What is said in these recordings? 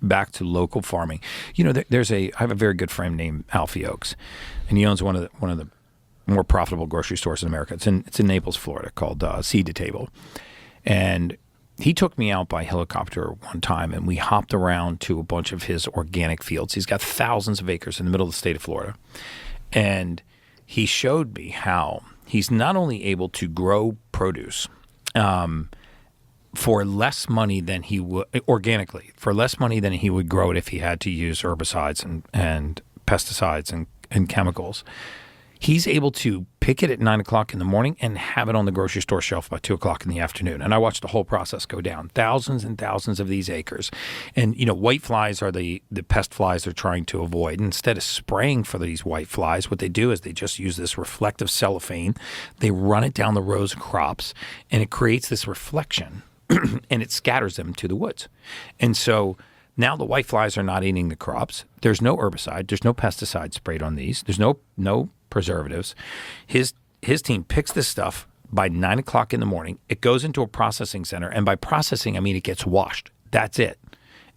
back to local farming. I have a very good friend named Alfie Oakes, and he owns one of the more profitable grocery stores in America. It's in Naples, Florida, called Seed to Table. And he took me out by helicopter one time, and we hopped around to a bunch of his organic fields. He's got thousands of acres in the middle of the state of Florida. And he showed me how he's not only able to grow produce for less money than he would organically, for less money than he would grow it if he had to use herbicides and pesticides and chemicals. He's able to pick it at 9 o'clock in the morning and have it on the grocery store shelf by 2 o'clock in the afternoon. And I watched the whole process go down. Thousands and thousands of these acres. And, white flies are the pest flies they're trying to avoid. And instead of spraying for these white flies, what they do is they just use this reflective cellophane. They run it down the rows of crops, and it creates this reflection, and it scatters them to the woods. And so now the white flies are not eating the crops. There's no herbicide. There's no pesticide sprayed on these. There's no preservatives. His team picks this stuff by 9 o'clock in the morning. It goes into a processing center, and by processing, I mean it gets washed. That's it.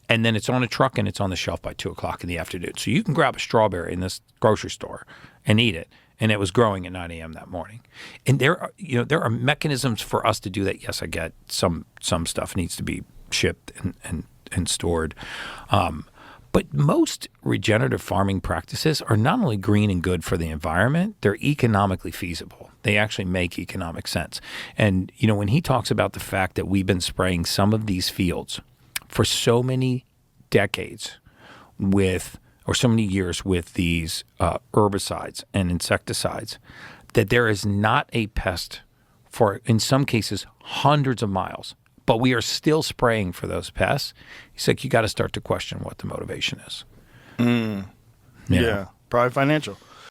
And then it's on a truck, and it's on the shelf by 2 o'clock in the afternoon. So you can grab a strawberry in this grocery store and eat it, and it was growing at 9 a.m. that morning. And there are mechanisms for us to do that. Yes, I get some stuff needs to be shipped and stored. But most regenerative farming practices are not only green and good for the environment, they're economically feasible. They actually make economic sense. And, when he talks about the fact that we've been spraying some of these fields for so many decades or so many years with these herbicides and insecticides, that there is not a pest for, in some cases, hundreds of miles, but we are still spraying for those pests. He's like, you got to start to question what the motivation is. Yeah, probably financial.